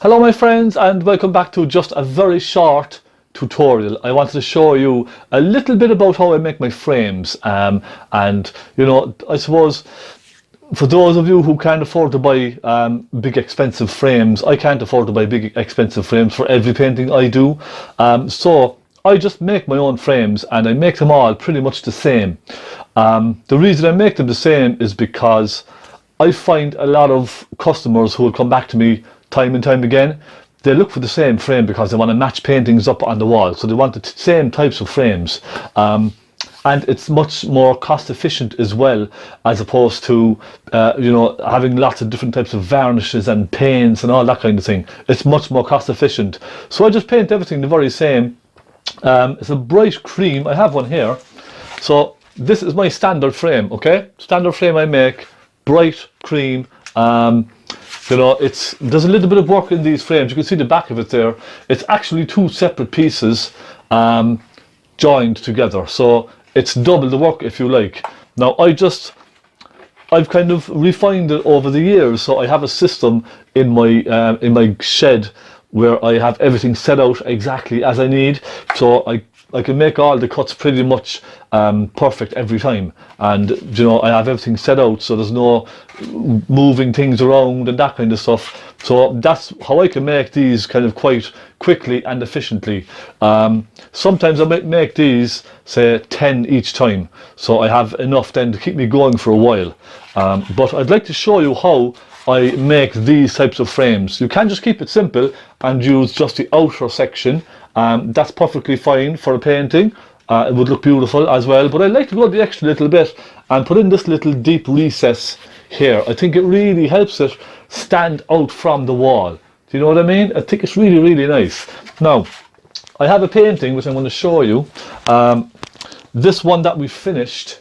Hello my friends, and welcome back to just a very short tutorial. I wanted to show you a little bit about how I make my frames, and I suppose for those of you who can't afford to buy big expensive frames, I can't afford to buy big expensive frames for every painting I do, so I just make my own frames and I make them all pretty much the same. The reason I make them the same is because I find a lot of customers who will come back to me time and time again. They look for the same frame because they want to match paintings up on the wall, so they want the same types of frames, and it's much more cost efficient as well, as opposed to having lots of different types of varnishes and paints and all that kind of thing. It's much more cost efficient, so I just paint everything the very same. It's a bright cream. I have one here, so this is my standard frame. Okay, standard frame I make, bright cream. There's a little bit of work in these frames. You can see the back of it there. It's actually two separate pieces joined together, so it's double the work, if you like. Now I've kind of refined it over the years, so I have a system in my shed where I have everything set out exactly as I need, so I can make all the cuts pretty much perfect every time, and I have everything set out so there's no moving things around and that kind of stuff. So that's how I can make these kind of quite quickly and efficiently. Sometimes I might make these, say, 10 each time, so I have enough then to keep me going for a while. But I'd like to show you how I make these types of frames. You can just keep it simple and use just the outer section. That's perfectly fine for a painting. It would look beautiful as well, but I like to go the extra little bit and put in this little deep recess here. I think it really helps it stand out from the wall. Do you know what I mean? I think it's really, really nice. Now, I have a painting which I'm going to show you. This one that we finished,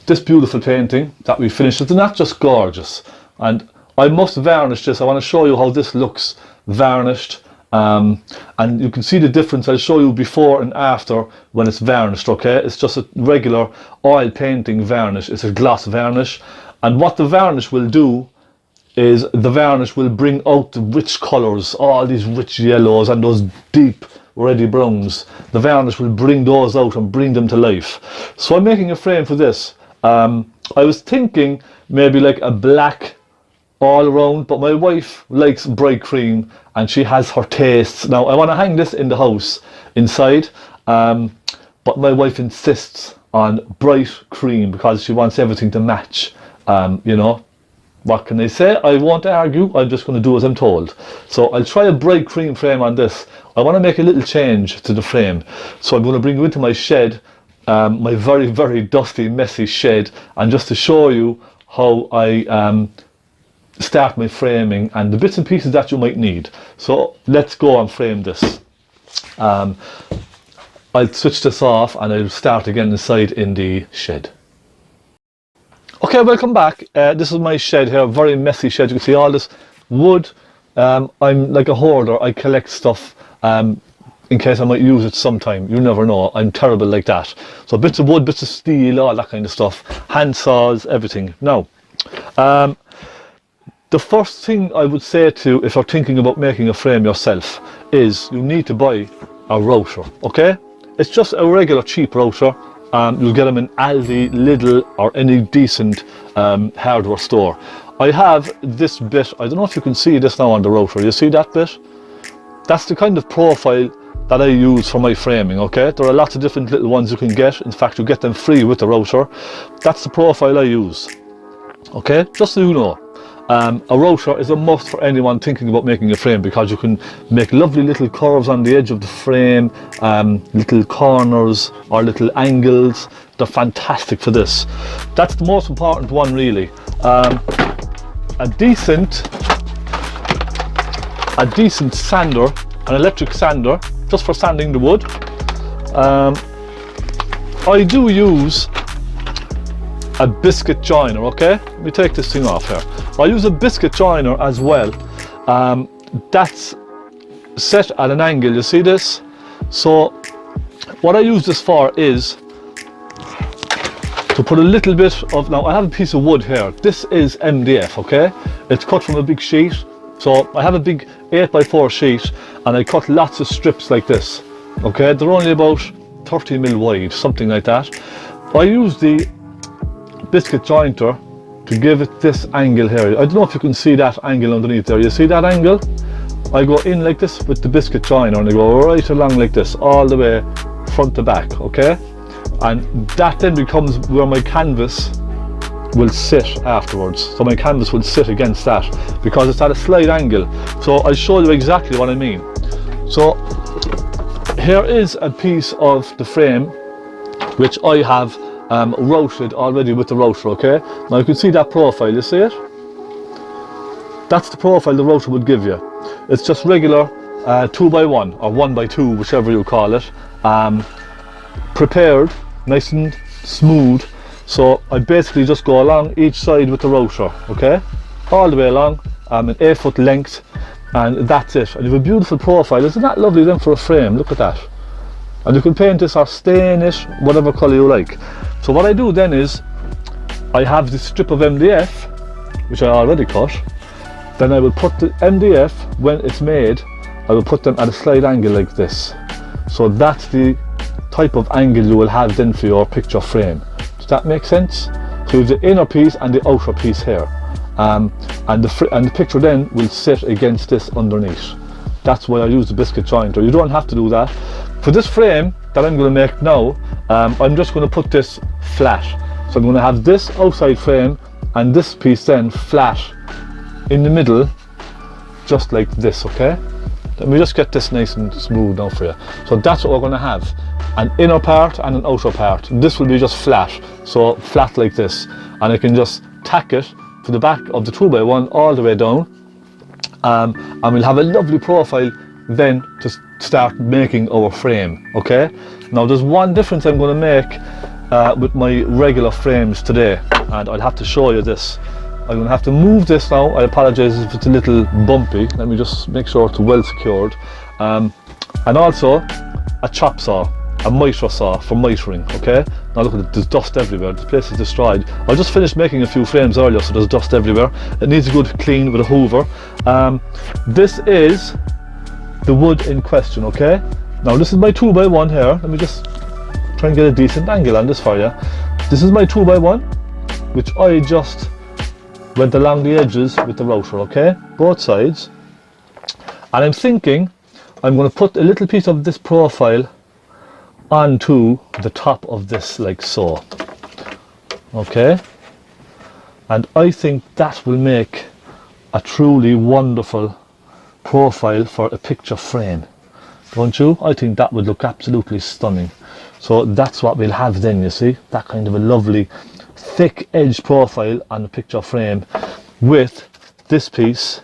this beautiful painting that we finished, it's not just gorgeous, and I must varnish this. I want to show you how this looks varnished. And you can see the difference. I'll show you before and after when it's varnished. Okay, it's just a regular oil painting varnish. It's a gloss varnish, and what the varnish will do is the varnish will bring out the rich colors, all these rich yellows and those deep reddy browns. The varnish will bring those out and bring them to life. So I'm making a frame for this. I was thinking maybe like a black all around, but my wife likes bright cream and she has her tastes. Now I want to hang this in the house inside, but my wife insists on bright cream because she wants everything to match. What can I say? I won't argue. I'm just going to do as I'm told. So I'll try a bright cream frame on this. I want to make a little change to the frame, so I'm going to bring you into my shed, my very, very dusty, messy shed, and just to show you how I start my framing and the bits and pieces that you might need. So let's go and frame this. I'll switch this off and I'll start again inside in the shed. Okay, welcome back. This is my shed here, very messy shed. You can see all this wood. I'm like a hoarder. I collect stuff in case I might use it sometime. You never know. I'm terrible like that. So bits of wood, bits of steel, all that kind of stuff. Hand saws, everything. Now, the first thing I would say to, if you're thinking about making a frame yourself, is you need to buy a router. Okay, it's just a regular cheap router. You'll get them in Aldi, Lidl, or any decent hardware store. I have this bit. I don't know if you can see this now on the router. You see that bit? That's the kind of profile that I use for my framing. Okay, there are lots of different little ones you can get. In fact, you get them free with the router. That's the profile I use. Okay, just so you know. A router is a must for anyone thinking about making a frame, because you can make lovely little curves on the edge of the frame, little corners or little angles. They're fantastic for this. That's the most important one, really. A decent sander, an electric sander, just for sanding the wood. I do use a biscuit joiner. Okay, let me take this thing off here. I use a biscuit joiner as well. That's set at an angle. You see this? So what I use this for is to put a little bit of, now I have a piece of wood here. This is MDF, okay? It's cut from a big sheet. So I have a big 8x4 sheet and I cut lots of strips like this. Okay, they're only about 30mm wide, something like that. I use the biscuit jointer to give it this angle here. I don't know if you can see that angle underneath there. You see that angle? I go in like this with the biscuit joiner and I go right along like this, all the way front to back, okay? And that then becomes where my canvas will sit afterwards. So my canvas will sit against that because it's at a slight angle. So I'll show you exactly what I mean. So here is a piece of the frame which I have routed already with the router, okay? Now you can see that profile, you see it? That's the profile the router would give you. It's just regular 2x1 or 1x2, whichever you call it, prepared nice and smooth. So I basically just go along each side with the router, okay? All the way along, an 8-foot length, and that's it. And you have a beautiful profile. Isn't that lovely then for a frame? Look at that. And you can paint this or stain it, whatever colour you like. So what I do then is, I have this strip of MDF, which I already cut. Then I will put the MDF, when it's made, I will put them at a slight angle like this. So that's the type of angle you will have then for your picture frame. Does that make sense? So you have the inner piece and the outer piece here. And the picture then will sit against this underneath. That's why I use the biscuit jointer. You don't have to do that. For this frame that I'm going to make now, I'm just going to put this flat. So I'm going to have this outside frame and this piece then flat in the middle, just like this, okay? Let me just get this nice and smooth now for you. So that's what we're going to have. An inner part and an outer part. This will be just flat, so flat like this. And I can just tack it to the back of the 2x1 all the way down. And we'll have a lovely profile then to start making our frame, okay? Now there's one difference I'm going to make with my regular frames today, and I'll have to show you this. I'm going to have to move this now. I apologise if it's a little bumpy. Let me just make sure it's well secured. And also a chop saw, a miter saw for mitering, okay? Now look at it, there's dust everywhere. This place is destroyed. I just finished making a few frames earlier, so there's dust everywhere. It needs a good clean with a hoover. This is the wood in question, okay? Now this is my 2x1 here. Let me just try and get a decent angle on this for you. This is my 2x1, which I just went along the edges with the router, okay? Both sides. And I'm thinking I'm going to put a little piece of this profile onto the top of this like so. Okay? And I think that will make a truly wonderful profile for a picture frame. Don't you? I think that would look absolutely stunning. So that's what we'll have then, you see? That kind of a lovely thick edge profile on the picture frame with this piece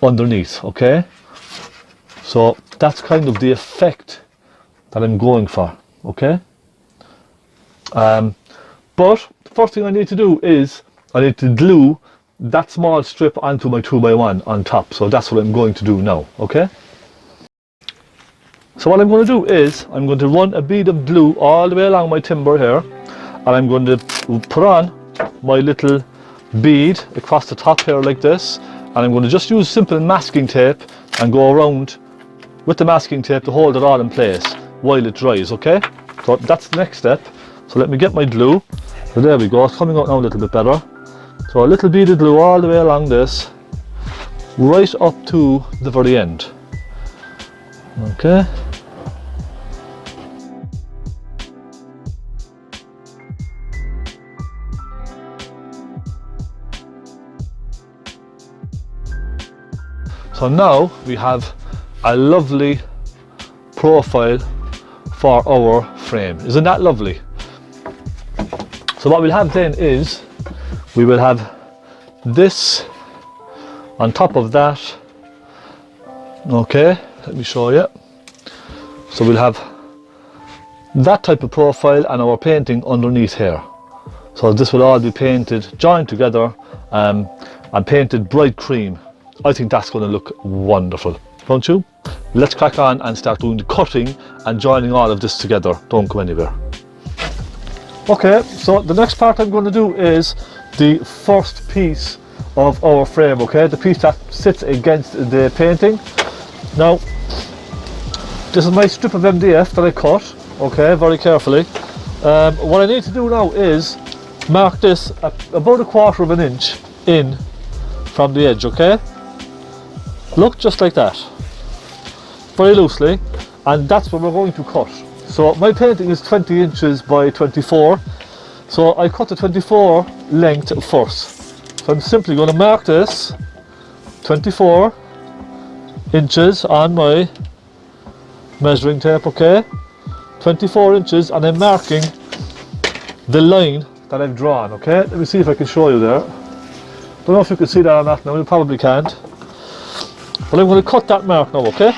underneath, okay? So that's kind of the effect that I'm going for, okay? But the first thing I need to do is I need to glue that small strip onto my 2x1 on top. So that's what I'm going to do now, okay? So what I'm going to do is I'm going to run a bead of glue all the way along my timber here, and I'm going to put on my little bead across the top here like this, and I'm going to just use simple masking tape and go around with the masking tape to hold it all in place while it dries, okay? So that's the next step. So let me get my glue. So there we go, it's coming out now a little bit better. So a little bead of glue all the way along this, right up to the very end. Okay. So now we have a lovely profile for our frame. Isn't that lovely? So what we'll have then is we will have this on top of that. Okay, let me show you. So we'll have that type of profile and our painting underneath here. So this will all be painted, joined together, and painted bright cream. I think that's going to look wonderful, don't you? Let's crack on and start doing the cutting and joining all of this together. Don't go anywhere. Okay, so the next part I'm going to do is the first piece of our frame, okay? The piece that sits against the painting. Now, this is my strip of MDF that I cut, okay, very carefully. What I need to do now is mark this about 1/4 of an inch in from the edge, okay? Look, just like that, very loosely, and that's where we're going to cut. So my painting is 20 inches by 24, so I cut the 24 length first. So I'm simply going to mark this 24 inches on my measuring tape, okay? 24 inches, and I'm marking the line that I've drawn, okay? Let me see if I can show you there. Don't know if you can see that or not now, you probably can't. But I'm going to cut that mark now, okay?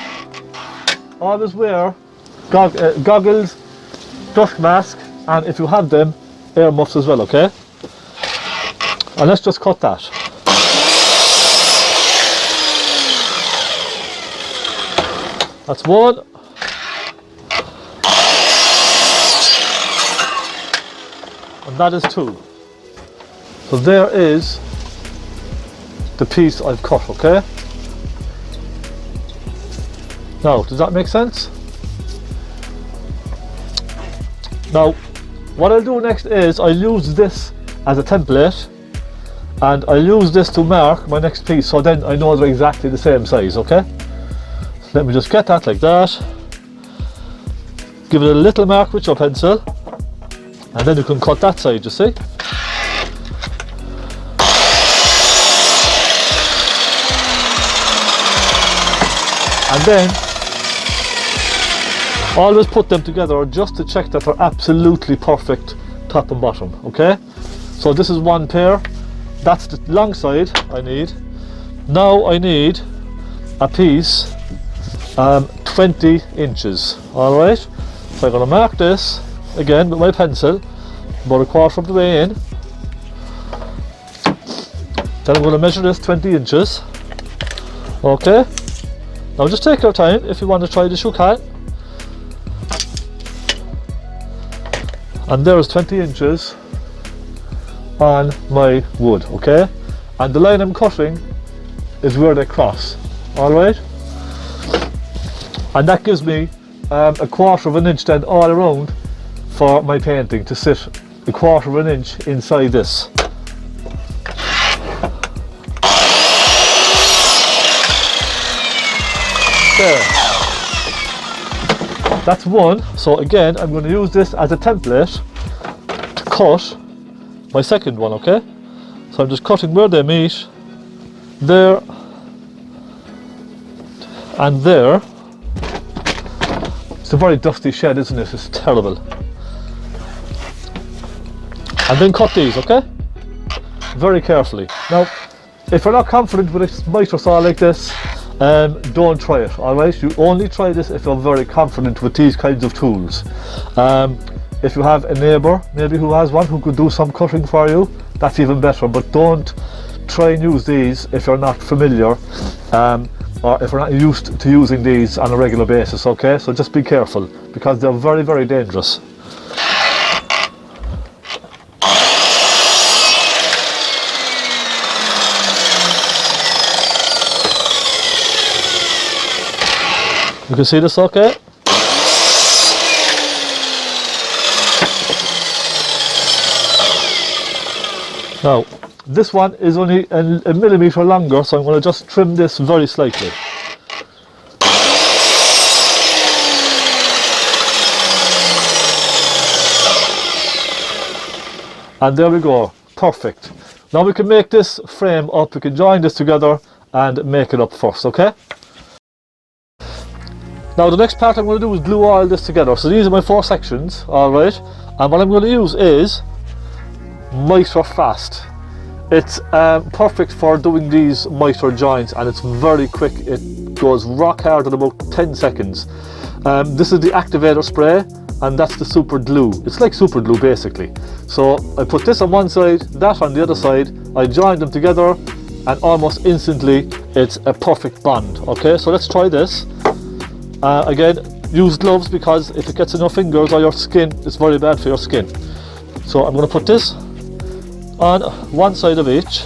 Always wear goggles, dust mask, and if you have them, air muffs as well, okay? And let's just cut that. That's one. And that is two. So there is the piece I've cut, okay? Now, does that make sense? Now, what I'll do next is I'll use this as a template, and I'll use this to mark my next piece, so then I know they're exactly the same size, okay? So let me just get that like that. Give it a little mark with your pencil, and then you can cut that side, you see? And then always put them together just to check that they're absolutely perfect top and bottom, okay? So this is one pair, that's the long side I need. Now I need a piece 20 inches, alright? So I'm going to mark this again with my pencil, about 1/4 of the way in. Then I'm going to measure this 20 inches, okay? Now just take your time. If you want to try this, you can. And there's 20 inches on my wood, okay? And the line I'm cutting is where they cross, alright? And that gives me 1/4 of an inch then all around for my painting to sit 1/4 of an inch inside this. There. That's one. So again, I'm going to use this as a template to cut my second one, okay? So I'm just cutting where they meet, there and there. It's a very dusty shed, isn't it? It's terrible. And then cut these, okay? Very carefully. Now, if you're not confident with a miter saw like this, don't try it, alright? You only try this if you're very confident with these kinds of tools. If you have a neighbour, maybe who has one, who could do some cutting for you, that's even better. But don't try and use these if you're not familiar, or if you're not used to using these on a regular basis, okay? So just be careful, because they're very, very dangerous. You can see this, okay? Now, this one is only a millimetre longer, so I'm going to just trim this very slightly. And there we go, perfect. Now we can make this frame up, we can join this together and make it up first, okay? Now the next part I'm going to do is glue all this together. So these are my 4 sections, alright? And what I'm going to use is miter fast. It's perfect for doing these miter joints, and it's very quick. It goes rock hard in about 10 seconds. This is the activator spray, and that's the super glue. It's like super glue basically. So I put this on one side, that on the other side, I join them together, and almost instantly it's a perfect bond. Okay, so let's try this. Again, use gloves, because if it gets in your fingers or your skin, it's very bad for your skin. So I'm going to put this on one side of each,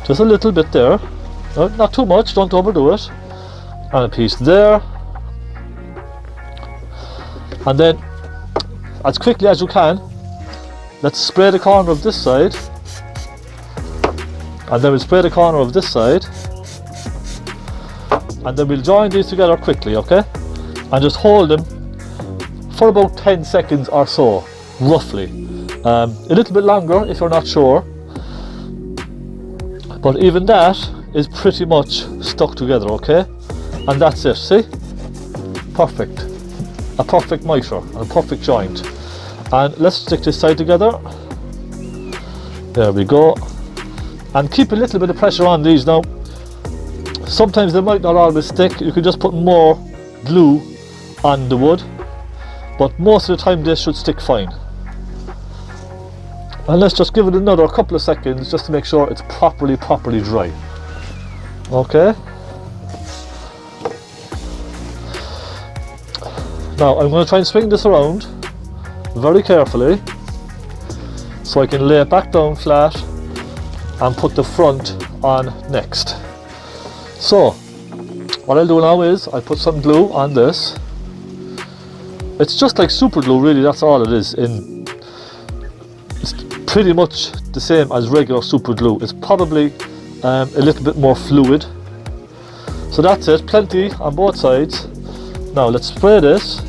Just a little bit there, not too much, don't overdo it, and a piece there, and then as quickly as you can, let's spray the corner of this side, and then we'll spray the corner of this side, and then we'll join these together quickly, okay? And just hold them for about 10 seconds or so, roughly. A little bit longer if you're not sure, but even that is pretty much stuck together, okay? And that's it, see? Perfect. A perfect mitre and a perfect joint. And let's stick this side together. There we go. And keep a little bit of pressure on these now. Sometimes they might not always stick. You can just put more glue on the wood, but most of the time they should stick fine. And let's just give it another couple of seconds just to make sure it's properly dry. Okay. Now I'm going to try and swing this around very carefully so I can lay it back down flat and put the front on next. So what I'll do now is I put some glue on this. It's just like super glue, really, that's all it is. It's pretty much the same as regular super glue. It's probably a little bit more fluid. So that's it, plenty on both sides. Now let's spray this.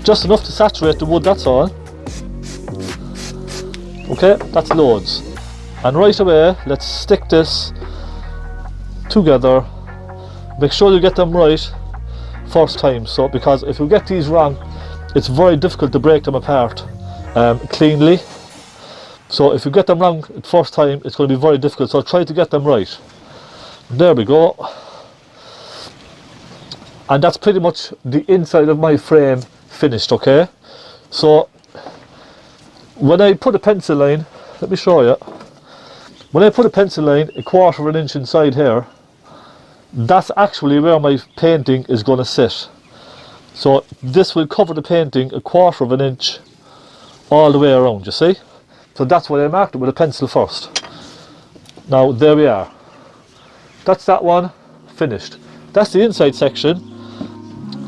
Just enough to saturate the wood, that's all. Okay, that's loads. And right away, let's stick this together. Make sure you get them right first time, so because if you get these wrong, it's very difficult to break them apart cleanly. So if you get them wrong the first time, it's going to be very difficult, so try to get them right. There we go. And that's pretty much the inside of my frame finished, okay? So when I put a pencil line, let me show you. When I put a pencil line 1/4 inch inside here, that's actually where my painting is going to sit. So this will cover the painting 1/4 inch all the way around, you see? So that's why I marked it with a pencil first. Now there we are. That's that one finished. That's the inside section.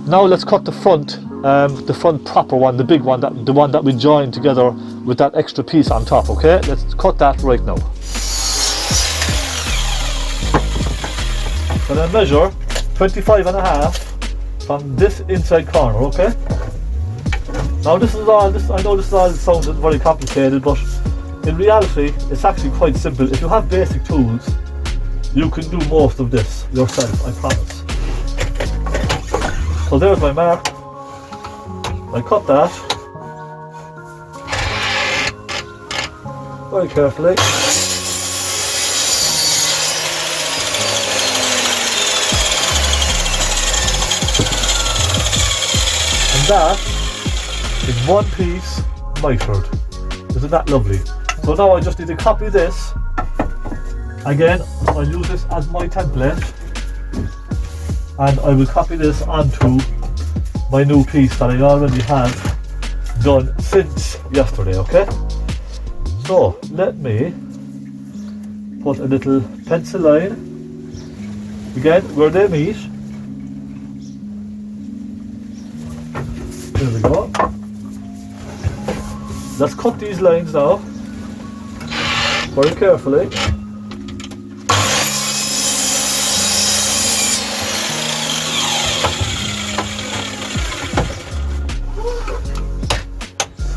Now let's cut the front proper one, the big one, the one that we joined together with that extra piece on top, okay? Let's cut that right now. So then measure 25.5 from this inside corner, okay? Now this is all, I know this all sounds very complicated, but in reality it's actually quite simple. If you have basic tools, you can do most of this yourself, I promise. So there's my mark. I cut that very carefully. And that is one piece mitered. Isn't that lovely? So now I just need to copy this. Again, I'll use this as my template, and I will copy this onto my new piece that I already have done since yesterday, okay? So let me put a little pencil line again where they meet. There we go. Let's cut these lines now very carefully.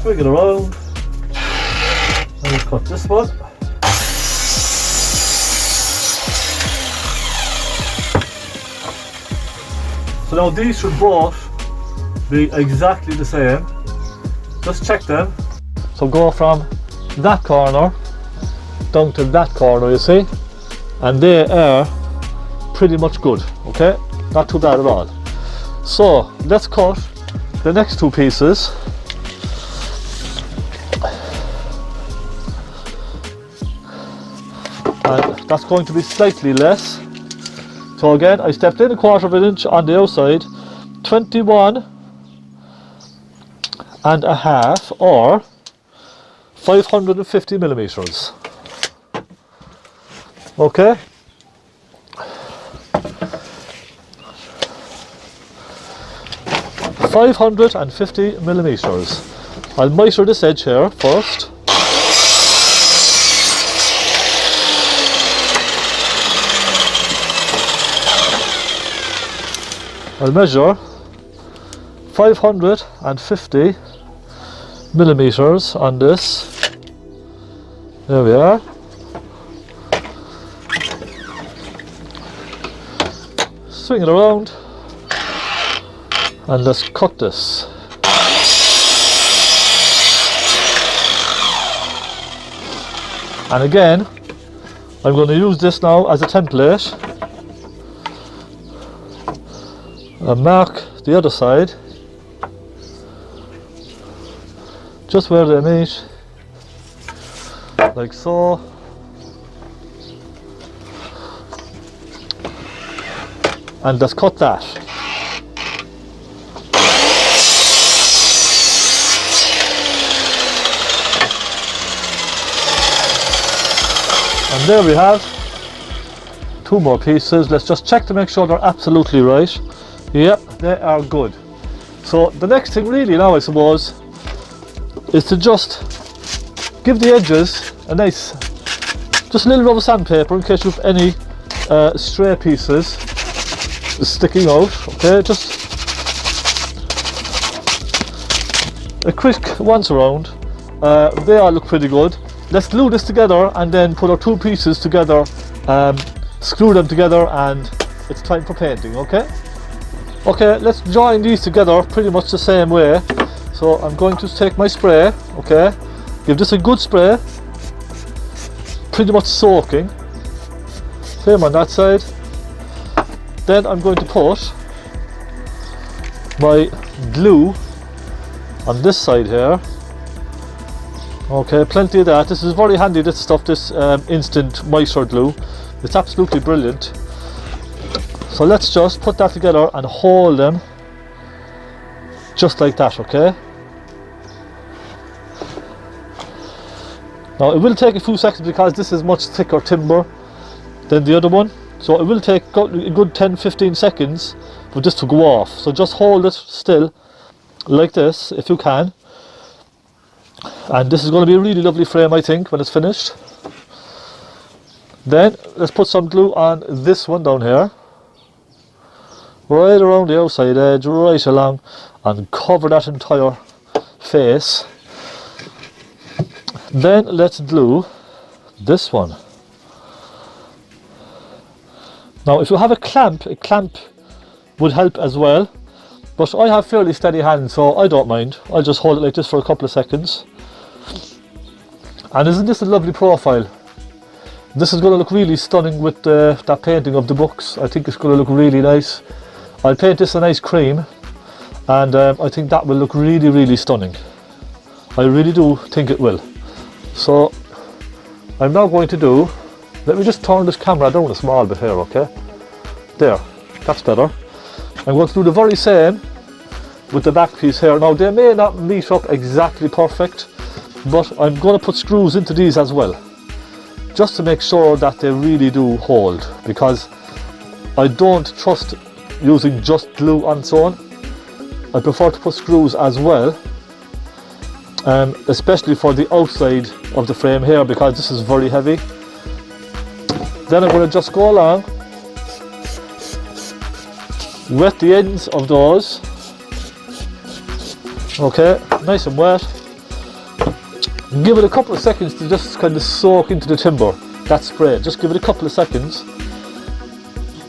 Swing it around, and we'll cut this one. So now these should both be exactly the same. Just check them. So go from that corner down to that corner, you see, and they are pretty much good, okay? Not too bad at all. So let's cut the next two pieces. And that's going to be slightly less. So again, I stepped in 1/4 inch on the outside, 21.5 or 550 millimeters. Okay. $550 millimeters. I'll miter this edge here first. I'll measure 550 millimeters on this. There we are. Swing it around and let's cut this. And again, I'm going to use this now as a template and mark the other side just where they meet, like so. And let's cut that. And there we have 2 more pieces. Let's just check to make sure they're absolutely right. Yep, they are good. So the next thing really now, I suppose, is to just give the edges a nice, just a little rub of sandpaper in case you have any stray pieces sticking out. Okay, just a quick once around. They all look pretty good. Let's glue this together and then put our 2 pieces together, screw them together, and it's time for painting. Okay? Okay, let's join these together pretty much the same way. So I'm going to take my spray, okay, give this a good spray, pretty much soaking, same on that side. Then I'm going to put my glue on this side here. Okay, plenty of that. This is very handy, this stuff, this instant miter glue. It's absolutely brilliant. So let's just put that together and hold them just like that, okay? Now it will take a few seconds because this is much thicker timber than the other one. So it will take a good 10-15 seconds for this to go off. So just hold it still like this if you can. And this is going to be a really lovely frame, I think, when it's finished. Then let's put some glue on this one down here, right around the outside edge, right along, and cover that entire face. Then let's glue this one. Now if you have a clamp would help as well, but I have fairly steady hands, so I don't mind. I'll just hold it like this for a couple of seconds. And isn't this a lovely profile? This is going to look really stunning with that painting of the books. I think it's going to look really nice. I'll paint this a nice cream, and I think that will look really, really stunning. I really do think it will. So I'm now going to do, let me just turn this camera down a small bit here, okay? There, that's better. I'm going to do the very same with the back piece here. Now they may not meet up exactly perfect, but I'm going to put screws into these as well, just to make sure that they really do hold, because I don't trust using just glue on its own. I prefer to put screws as well, especially for the outside of the frame here, because this is very heavy. Then I'm going to just go along, wet the ends of those, okay, nice and wet. Give it a couple of seconds to just kind of soak into the timber, that spray. Just give it a couple of seconds,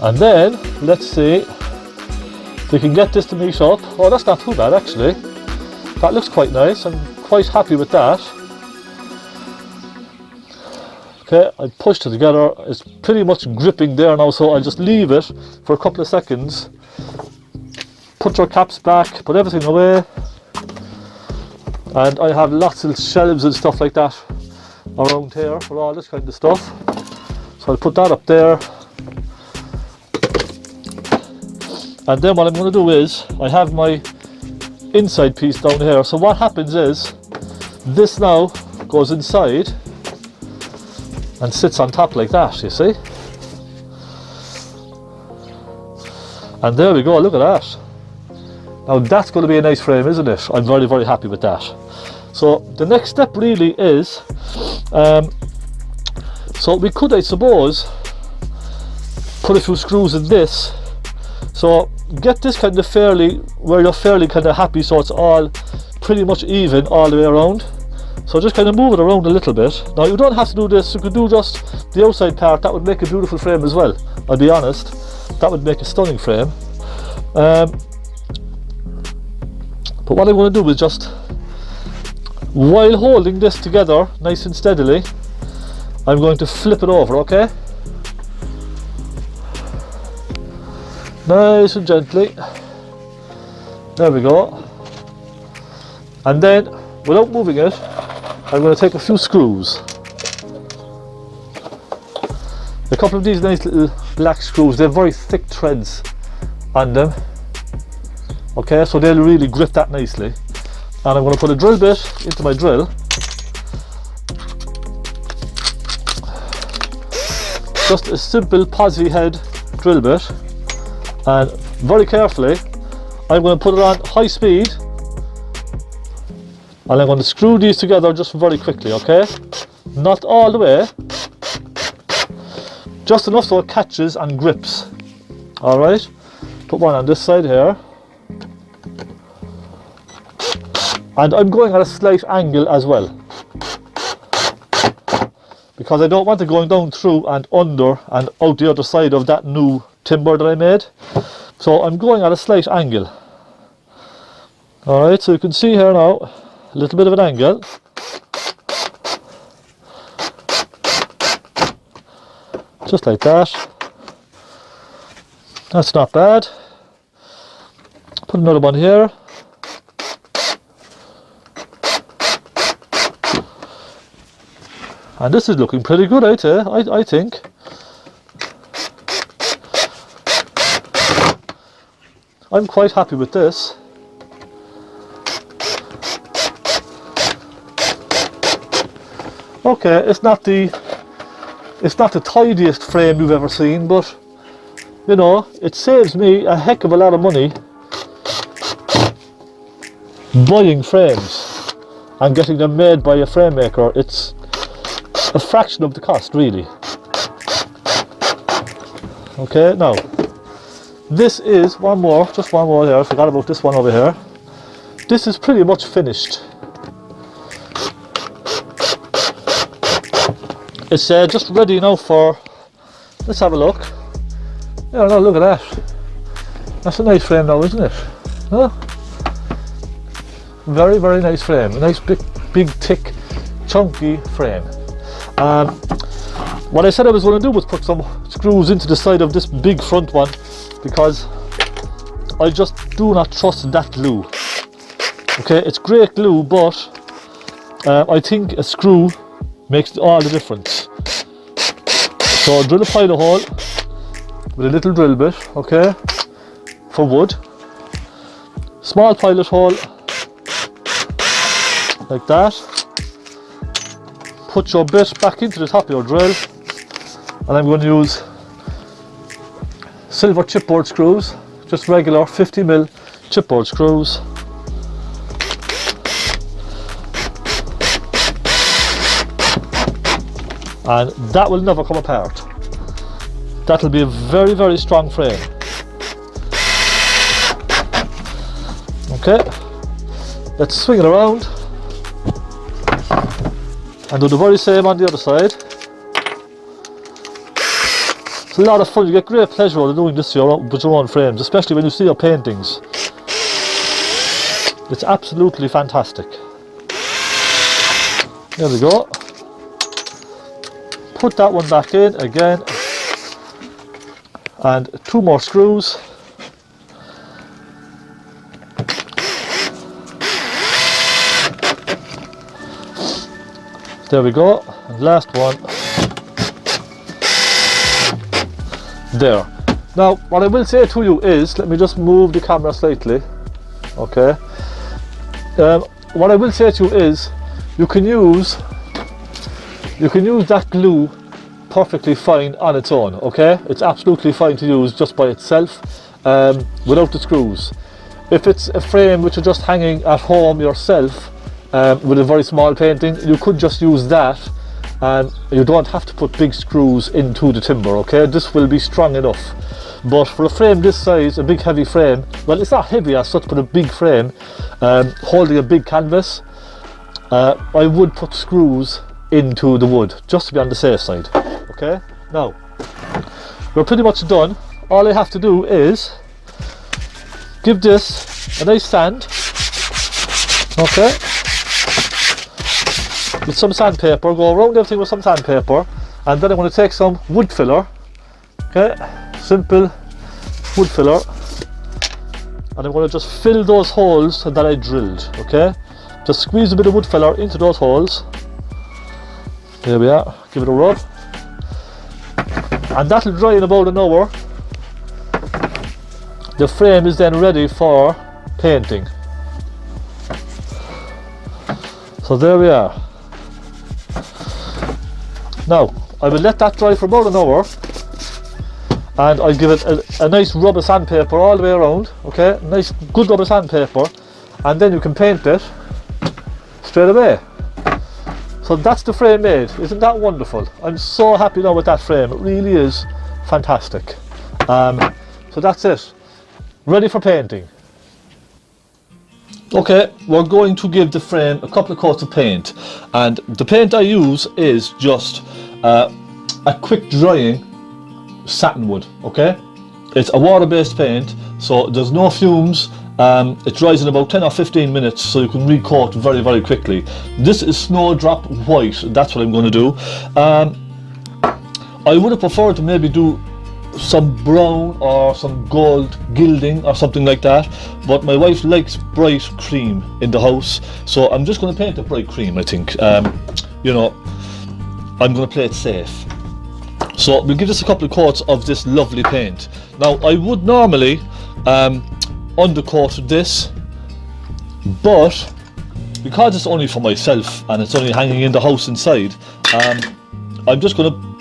and then let's see if we can get this to meet up. Oh, that's not too bad actually. That looks quite nice. I'm quite happy with that. Okay, I pushed it together. It's pretty much gripping there now, so I'll just leave it for a couple of seconds. Put your caps back, put everything away. And I have lots of shelves and stuff like that around here for all this kind of stuff. So I'll put that up there. And then what I'm going to do is, I have my inside piece down here. So what happens is, this now goes inside. and sits on top like that, you see. And there we go, look at that. Now that's going to be a nice frame, isn't it? I'm very, very happy with that. So the next step really is, so we could, I suppose, put a few screws in this. So get this kind of fairly, where you're fairly kind of happy, so it's all pretty much even all the way around. So just kind of move it around a little bit. Now you don't have to do this, you could do just the outside part. That would make a beautiful frame as well, I'll be honest. That would make a stunning frame. But what I'm going to do is just, while holding this together nice and steadily, I'm going to flip it over, okay? Nice and gently. There we go. And then, without moving it, I'm going to take a few screws. A couple of these nice little black screws, they're very thick threads on them. Okay, so they'll really grip that nicely. And I'm going to put a drill bit into my drill. Just a simple posi head drill bit. And very carefully, I'm going to put it on high speed. And I'm going to screw these together just very quickly, okay? Not all the way. Just enough so it catches and grips. Alright, put one on this side here. And I'm going at a slight angle as well, because I don't want it going down through and under and out the other side of that new timber that I made. So I'm going at a slight angle. Alright, so you can see here now, a little bit of an angle. Just like that. That's not bad. Put another one here. And this is looking pretty good, I think. I'm quite happy with this. Okay, it's not the tidiest frame you've ever seen, but you know, it saves me a heck of a lot of money buying frames and getting them made by a frame maker. It's a fraction of the cost, really. Okay, now this is just one more here. I forgot about this one over here. This is pretty much finished. It's just ready now for, let's have a look. Yeah, no, look at that. That's a nice frame now, isn't it? Huh? Very, very nice frame. A nice big thick chunky frame. What I said I was going to do was put some screws into the side of this big front one, because I just do not trust that glue. Okay, it's great glue, but I think a screw makes all the difference. So drill a phaylo hole with a little drill bit, okay, for wood. Small pilot hole like that. Put your bit back into the top of your drill, and I'm going to use silver chipboard screws, just regular 50mm chipboard screws. And that will never come apart. That'll be a very, very strong frame. Okay, let's swing it around and do the very same on the other side. It's a lot of fun. You get great pleasure out of doing this with your own frames, especially when you see your paintings. It's absolutely fantastic. There we go. Put that one back in again, and 2 more screws. There we go, and last one. There. Now, what I will say to you is, let me just move the camera slightly. Okay. What I will say to you is, you can use that glue perfectly fine on its own, okay? It's absolutely fine to use just by itself, without the screws. If it's a frame which you're just hanging at home yourself, with a very small painting, you could just use that, and you don't have to put big screws into the timber, okay? This will be strong enough. But for a frame this size, a big heavy frame, well, it's not heavy as such, but a big frame, holding a big canvas, I would put screws into the wood, just to be on the safe side, okay? Now, we're pretty much done. All I have to do is give this a nice sand, okay? With some sandpaper, go around everything with some sandpaper, and then I'm going to take some wood filler, okay? Simple wood filler, and I'm going to just fill those holes that I drilled, okay? Just squeeze a bit of wood filler into those holes. There we are, give it a rub, and that'll dry in about an hour. The frame is then ready for painting. So there we are. Now I will let that dry for about an hour, and I'll give it a nice rub of sandpaper all the way around, okay? Nice good rub of sandpaper, and then you can paint it straight away. So that's the frame made. Isn't that wonderful? I'm so happy now with that frame. It really is fantastic. So that's it, ready for painting. Okay, we're going to give the frame a couple of coats of paint, and the paint I use is just a quick drying satin wood, okay? It's a water-based paint, so there's no fumes. It dries in about 10 or 15 minutes, so you can recoat very, very quickly. This is Snowdrop White, that's what I'm going to do. I would have preferred to maybe do some brown or some gold gilding or something like that, but my wife likes bright cream in the house, so I'm just going to paint a bright cream, I think. You know, I'm going to play it safe. So we'll give this a couple of coats of this lovely paint. Now I would normally undercoat this, but because it's only for myself and it's only hanging in the house inside, I'm just going to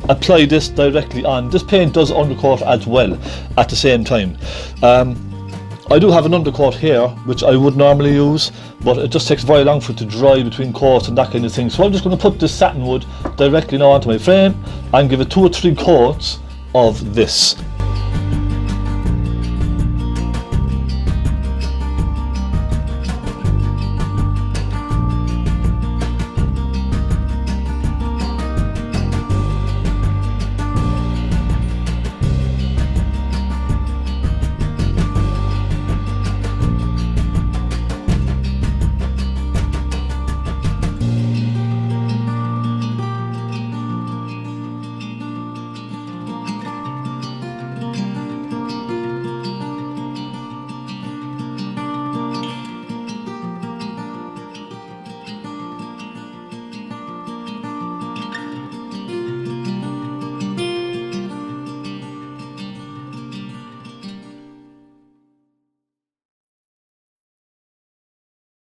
apply this directly on. This paint does undercoat as well at the same time. I do have an undercoat here which I would normally use, but it just takes very long for it to dry between coats and that kind of thing. So I'm just going to put this satin wood directly now onto my frame and give it 2 or 3 coats of this.